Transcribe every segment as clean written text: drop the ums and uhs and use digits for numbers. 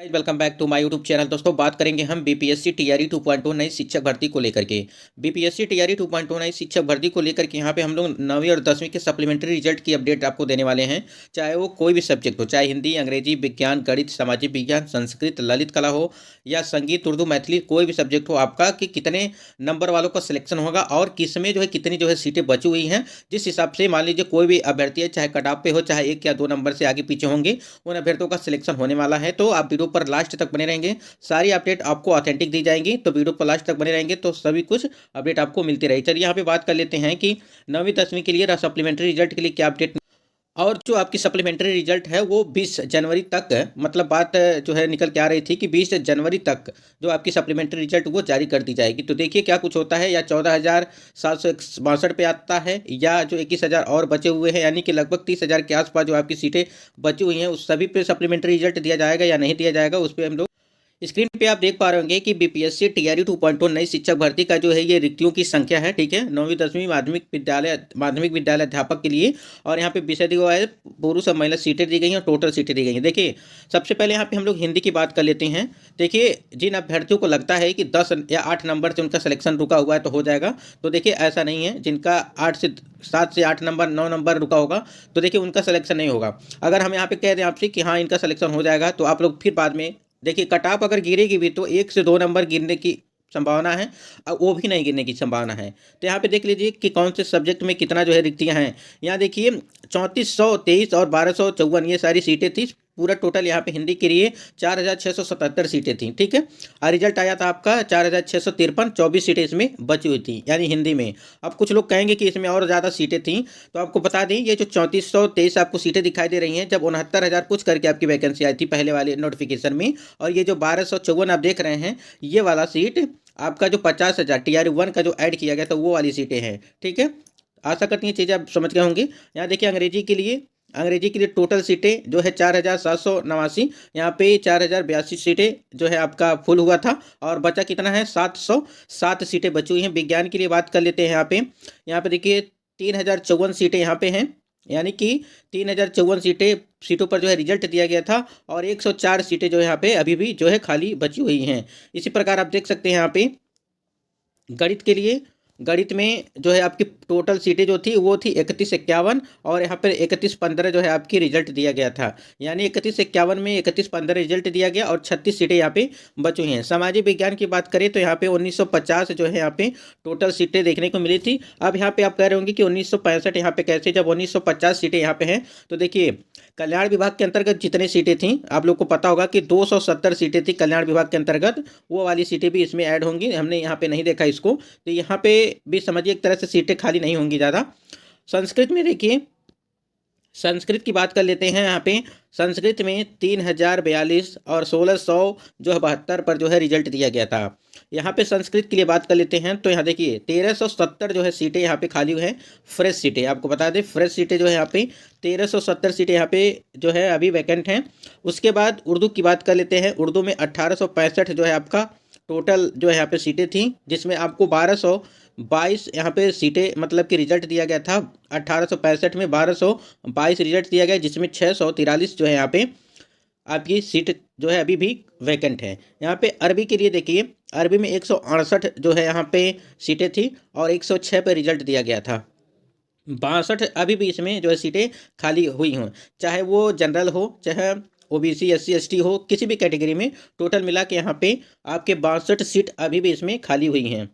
Welcome back to my YouTube channel. दोस्तों बात करेंगे हम बीपीएससी टीआरई 2.0 नई शिक्षक भर्ती को लेकर के। बीपीएससी टीआरई 2.0 नई शिक्षक भर्ती को लेकर के यहाँ पे हम लोग 9वीं और 10वीं के सप्लीमेंट्री रिजल्ट की अपडेट आपको देने वाले हैं। चाहे वो कोई भी सब्जेक्ट हो, चाहे हिंदी, अंग्रेजी, विज्ञान, गणित, सामाजिक विज्ञान, संस्कृत, ललित कला हो या संगीत, उर्दू, मैथिली, कोई भी सब्जेक्ट हो आपका, कि कितने नंबर वालों का सिलेक्शन होगा और किस में कितनी सीटें बची हुई हैं। जिस हिसाब से मान लीजिए कोई भी अभ्यर्थी है, चाहे कट ऑफ पे हो, चाहे 1 या 2 नंबर से आगे पीछे होंगे, उन अभ्यर्थियों का सिलेक्शन होने वाला है। तो आप वीडियो पर लास्ट तक बने रहेंगे, सारी अपडेट आपको ऑथेंटिक दी जाएंगी। तो वीडियो पर लास्ट तक बने रहेंगे तो सभी कुछ अपडेट आपको मिलती रहेगी। चलिए यहाँ पे बात कर लेते हैं कि 9वीं 10वीं के लिए सप्लीमेंट्री रिजल्ट के लिए क्या अपडेट। और जो आपकी सप्लीमेंट्री रिजल्ट है वो 20 जनवरी तक, मतलब बात निकल के आ रही थी कि 20 जनवरी तक जो आपकी सप्लीमेंट्री रिजल्ट वो जारी कर दी जाएगी। तो देखिए क्या कुछ होता है, या 14,762 पे आता है, या जो 21,000 और बचे हुए हैं, यानी कि लगभग 30,000 के आसपास जो आपकी सीटें बची हुई हैं, उस सभी पे सप्लीमेंट्री रिजल्ट दिया जाएगा या नहीं दिया जाएगा, उस पर हम लोग स्क्रीन पे आप देख पा रहे होंगे कि बीपीएससी टीआरई 2.0 नई शिक्षक भर्ती का ये रिक्तियों की संख्या है। ठीक है, 9वीं 10वीं माध्यमिक विद्यालय अध्यापक के लिए। और यहाँ पे विषय दिया हुआ है, पुरुष और महिला सीटें दी गई हैं और टोटल सीटें दी गई हैं। देखिए सबसे पहले यहाँ पे हम लोग हिंदी की बात कर लेते हैं। देखिए जिन अभ्यर्थियों को लगता है कि 10 या 8 नंबर से उनका सिलेक्शन रुका हुआ है तो हो जाएगा, तो देखिए ऐसा नहीं है। जिनका 7 से 8 नंबर, 9 नंबर रुका होगा, तो देखिए उनका सिलेक्शन नहीं होगा। अगर हम यहाँ पे कह दें आपसे कि हाँ इनका सिलेक्शन हो जाएगा, तो आप लोग फिर बाद में देखिए कट ऑफ अगर गिरेगी भी तो 1 से 2 नंबर गिरने की संभावना है, वो भी नहीं गिरने की संभावना है। तो यहाँ पे देख लीजिए कि कौन से सब्जेक्ट में कितना रिक्तियाँ हैं। यहाँ देखिए 3423 और 1254 ये सारी सीटें थी। पूरा टोटल यहाँ पे हिंदी के लिए 4,677 सीटें थी। ठीक है, और रिजल्ट आया था आपका 4,653, 24 सीटें इसमें बची हुई थी यानी हिंदी में। अब कुछ लोग कहेंगे कि इसमें और ज़्यादा सीटें थी, तो आपको बता दें ये जो 3423 आपको सीटें दिखाई दे रही हैं, जब 69,000 कुछ करके आपकी वैकेंसी आई थी पहले वाले नोटिफिकेशन में। और ये जो 1254 आप देख रहे हैं, ये वाला सीट आपका जो 50,000 टीआरई 1 का जो ऐड किया गया था वो वाली सीटें हैं। ठीक है, आशा करती हैं चीज़ें आप समझ गए होंगे। यहाँ देखिए अंग्रेजी के लिए टोटल सीटें 4,789। यहाँ पे 4,082 सीटें आपका फुल हुआ था, और बचा कितना है 707 सीटें बची हुई हैं। विज्ञान के लिए बात कर लेते हैं। यहाँ पे देखिए 3,054 सीटें यहाँ पे हैं, यानी कि 3,054 सीटों पर रिजल्ट दिया गया था, और 104 सीटें यहाँ पे अभी भी खाली बची हुई हैं। इसी प्रकार आप देख सकते हैं यहाँ पे गणित के लिए, गणित में आपकी टोटल सीटें थी वो थी 3151, और यहाँ पर 3115 आपकी रिजल्ट दिया गया था, यानी 3151 में 3115 रिजल्ट दिया गया, और 36 सीटें यहाँ पे बची हुई हैं। सामाजिक विज्ञान की बात करें तो यहाँ पे 1950 यहाँ पे टोटल सीटें देखने को मिली थी। अब यहाँ पे आप कह रहे होंगे कि 1965 यहाँ पे कैसे, जब 1950 सीटें यहाँ पे हैं। तो देखिए कल्याण विभाग के अंतर्गत जितनी सीटें थीं, आप लोग को पता होगा कि 270 सीटें थी कल्याण विभाग के अंतर्गत, वो वाली सीटें भी इसमें ऐड होंगी। हमने यहाँ पे नहीं देखा इसको, तो यहाँ पे भी समझिए एक तरह से सीटें खाली नहीं होंगी ज़्यादा। संस्कृत में देखिए, संस्कृत की बात कर लेते हैं। यहाँ पे संस्कृत में 3,042 और 1,600 72 पर रिजल्ट दिया गया था। यहाँ पे संस्कृत के लिए बात कर लेते हैं, तो यहाँ देखिए 1,370 सीटें यहाँ पे खाली हैं, फ्रेश सीटें। आपको बता दें फ्रेश सीटें यहाँ पे 1,370 सीटें यहाँ पे अभी वैकेंट हैं। उसके बाद उर्दू की बात कर लेते हैं। उर्दू में 1,865 आपका टोटल यहाँ पे सीटें थी, जिसमें आपको 1,222 यहाँ पे सीटें मतलब कि रिजल्ट दिया गया था। 1,865 में 1,222 रिजल्ट दिया गया, जिसमें 643 यहाँ पे आपकी सीट अभी भी वैकेंट है। यहाँ पे अरबी के लिए देखिए, अरबी में 168 यहाँ पे सीटें थी, और 106 पे रिजल्ट दिया गया था। 62 अभी भी इसमें सीटें खाली हुई हों, चाहे वो जनरल हो, चाहे ओबीसी, एससी, एसटी हो, किसी भी कैटेगरी में टोटल मिला के यहाँ पे आपके 62 सीट अभी भी इसमें खाली हुई हैं।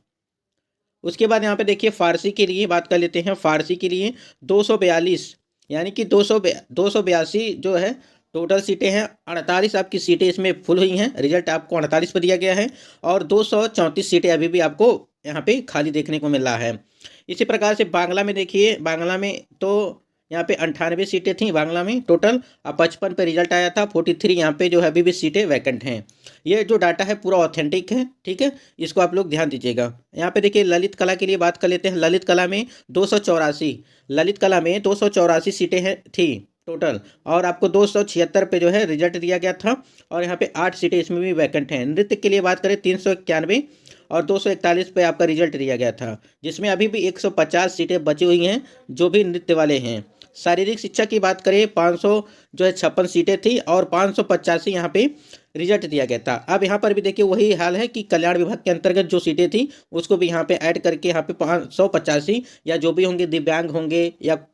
उसके बाद यहाँ पे देखिए फारसी के लिए बात कर लेते हैं। फारसी के लिए 242 यानी कि 282 टोटल सीटें हैं। 48 आपकी सीटें इसमें फुल हुई हैं, रिजल्ट आपको 48 पर दिया गया है, और 234 सीटें अभी भी आपको यहाँ पे खाली देखने को मिल रहा है। इसी प्रकार से बांग्ला में देखिए, बांग्ला में तो यहाँ पे 98 सीटें थी बांग्ला में टोटल, अब 55 पे रिजल्ट आया था। 43 यहाँ पे अभी भी सीटें वैकेंट हैं। ये जो डाटा है पूरा ऑथेंटिक है, ठीक है, इसको आप लोग ध्यान दीजिएगा। यहाँ पे देखिए ललित कला के लिए बात कर लेते हैं। ललित कला में 284 सीटें हैं थी टोटल, और आपको 276 पे रिजल्ट दिया गया था, और यहाँ पे 8 सीटें इसमें भी वैकेंट हैं। नृत्य के लिए बात करें 391 और 241 पे आपका रिजल्ट दिया गया था, जिसमें अभी भी 150 सीटें बची हुई हैं जो भी नृत्य वाले हैं। शारीरिक शिक्षा की बात करें 500 जो है 56 सीटें थी और 585 यहाँ पे रिजल्ट दिया गया था। अब यहाँ पर भी देखिए वही हाल है कि कल्याण विभाग के अंतर्गत जो सीटें थी उसको भी यहाँ पे ऐड करके यहाँ पे 585 या जो भी होंगे दिव्यांग होंगे या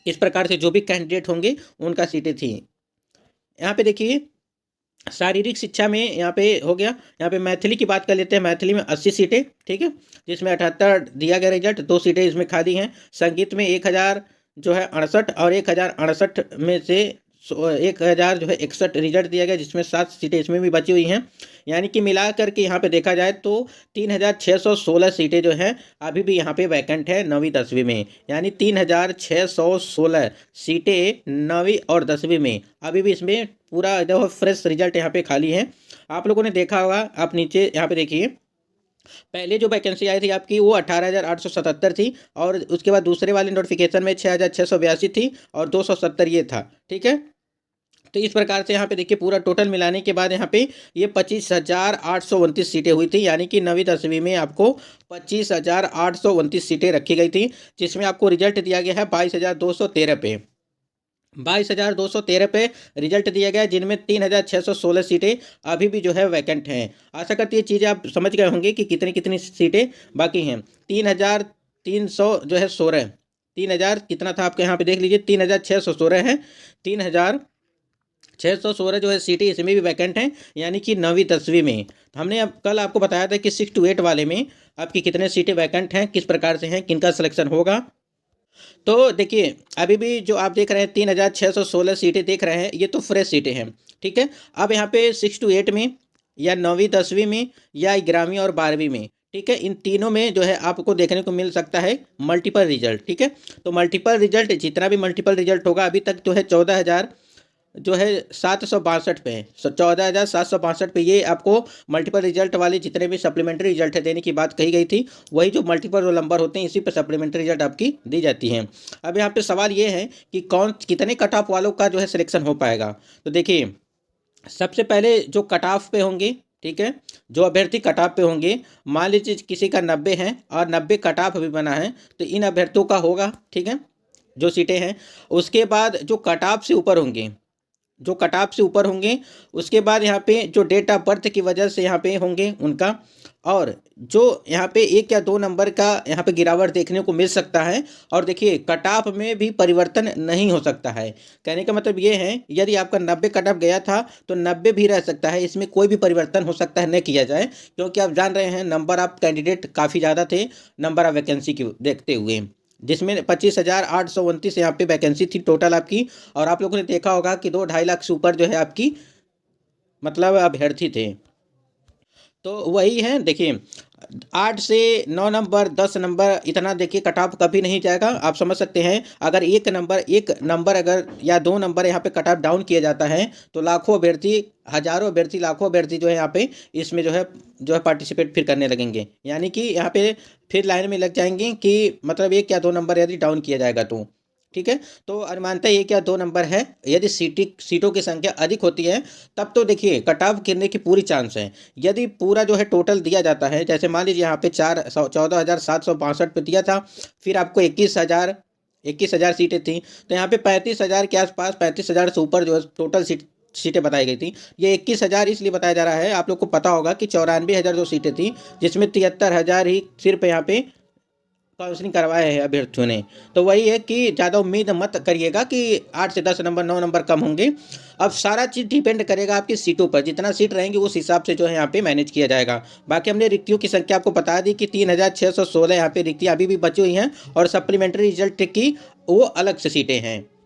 इस प्रकार से जो भी कैंडिडेट होंगे उनका सीटें थी। यहाँ पे देखिए शारीरिक शिक्षा में यहाँ पे हो गया। यहाँ पे मैथिली की बात कर लेते हैं। मैथिली में 80 सीटें, ठीक है, जिसमें 78 दिया गया रिजल्ट, 2 सीटें इसमें खाली हैं। संगीत में 1000 जो है 68 और 1068 में से 1000 जो है 61 रिजल्ट दिया गया, जिसमें 7 सीटें इसमें भी बची हुई हैं। यानी कि मिला करके यहाँ पे देखा जाए तो 3616 सीटें जो हैं अभी भी यहाँ पे वैकेंट है 9वीं 10वीं में। यानी 3616 सीटें 9वीं और 10वीं में अभी भी इसमें पूरा जो फ्रेश रिजल्ट यहाँ पे खाली है। आप लोगों ने देखा होगा, आप नीचे यहाँ पे देखिए, पहले जो वैकेंसी आई थी आपकी वो 18,877 थी और उसके बाद दूसरे वाले नोटिफिकेशन में 6,682 थी और 270 ये था, ठीक है। तो इस प्रकार से यहाँ पे देखिए पूरा टोटल मिलाने के बाद यहाँ पे ये 25,829 सीटें हुई थी। यानी कि 9वीं 10वीं में आपको 25,829 सीटें रखी गई थी, जिसमें आपको रिजल्ट दिया गया है 22,213 पे। 22,213 पे रिजल्ट दिया गया, जिनमें 3,616 सीटें अभी भी जो है वैकेंट हैं। आशा करती है चीज़ें आप समझ गए होंगे कि कितनी कितनी सीटें बाकी हैं। 3,300 जो है 16, 3,000 कितना था आपके यहाँ पे देख लीजिए, 3,616 है। 3,616 जो है सीटें इसमें भी वैकेंट हैं। यानी कि 9वीं 10वीं में हमने अब कल आपको बताया था कि 6 to 8 वाले में आपकी कितने सीटें वैकेंट हैं, किस प्रकार से हैं, किनका सिलेक्शन होगा। तो देखिए अभी भी जो आप देख रहे हैं 3,616 सीटें देख रहे हैं, ये तो फ्रेश सीटें हैं, ठीक है। अब यहाँ पे 6 to 8 में या 9वीं 10वीं में या 11वीं और 12वीं में, ठीक है, इन तीनों में जो है आपको देखने को मिल सकता है मल्टीपल रिजल्ट, ठीक है। तो मल्टीपल रिजल्ट, जितना भी मल्टीपल रिजल्ट होगा अभी तक जो है 14,000 जो है 762 पे है, 14,762 पे ये आपको मल्टीपल रिजल्ट वाले जितने भी सप्लीमेंट्री रिजल्ट है देने की बात कही गई थी। वही जो मल्टीपल रोल नंबर होते हैं इसी पे सप्लीमेंट्री रिजल्ट आपकी दी जाती है। अब यहाँ पे सवाल ये है कि कौन कितने कट ऑफ वालों का जो है सिलेक्शन हो पाएगा। तो देखिए सबसे पहले जो कट ऑफ पे होंगे, ठीक है, जो अभ्यर्थी कट ऑफ पे होंगे, मान लीजिए किसी का 90 है और 90 कट ऑफ भी बना है, तो इन अभ्यर्थियों का होगा, ठीक है, जो सीटें हैं। उसके बाद जो कट ऑफ से ऊपर होंगे, जो कट ऑफ से ऊपर होंगे, उसके बाद यहाँ पे जो डेट ऑफ बर्थ की वजह से यहाँ पे होंगे उनका, और जो यहाँ पे 1 या 2 नंबर का यहाँ पे गिरावट देखने को मिल सकता है। और देखिए कट ऑफ में भी परिवर्तन नहीं हो सकता है। कहने का मतलब ये है यदि आपका 90 कट ऑफ गया था तो 90 भी रह सकता है, इसमें कोई भी परिवर्तन हो सकता है, न किया जाए, क्योंकि आप जान रहे हैं नंबर ऑफ कैंडिडेट काफ़ी ज़्यादा थे नंबर ऑफ वैकेंसी की देखते हुए, जिसमें 25,829 यहाँ पे वैकेंसी थी टोटल आपकी। और आप लोगों ने देखा होगा कि 2-2.5 लाख से ऊपर जो है आपकी मतलब अभ्यर्थी थे। तो वही है, देखिए 8 से 9 नंबर 10 नंबर इतना देखिए कट ऑफ कभी नहीं जाएगा। आप समझ सकते हैं अगर एक नंबर अगर या 2 नंबर यहाँ पे कट ऑफ डाउन किया जाता है तो लाखों अभ्यर्थी, हजारों अभ्यर्थी, लाखों अभ्यर्थी जो है यहाँ पे इसमें जो है पार्टिसिपेट फिर करने लगेंगे। यानी कि यहाँ पे फिर लाइन में लग जाएंगे कि मतलब 1 या 2 नंबर यदि डाउन किया जाएगा तो, ठीक है। तो अनुमानतः 1 या 2 नंबर है, यदि सीटों की संख्या अधिक होती है तब तो देखिए कट ऑफ गिरने की पूरी चांस है। यदि पूरा जो है टोटल दिया जाता है, जैसे मान लीजिए यहाँ पे 14,762 पे दिया था, फिर आपको 21,000 सीटें थी, तो यहाँ पे 35,000 के आसपास, 35,000 से ऊपर जो है टोटल सीटें बताई गई थी। ये 21,000 इसलिए बताया जा रहा है, आप लोग को पता होगा कि 94,000 जो सीटें थी जिसमें 73,000 ही सिर्फ यहाँ पे काउंसलिंग करवाए हैं अभ्यर्थियों ने। तो वही है कि ज़्यादा उम्मीद मत करिएगा कि 8 से 10 नंबर 9 नंबर कम होंगे। अब सारा चीज़ डिपेंड करेगा आपकी सीटों पर, जितना सीट रहेंगी उस हिसाब से जो है यहाँ पे मैनेज किया जाएगा। बाकी हमने रिक्तियों की संख्या आपको बता दी कि 3,616 यहाँ पे रिक्तियाँ अभी भी बची हुई हैं और सप्लीमेंट्री रिजल्ट की वो अलग से सीटें हैं।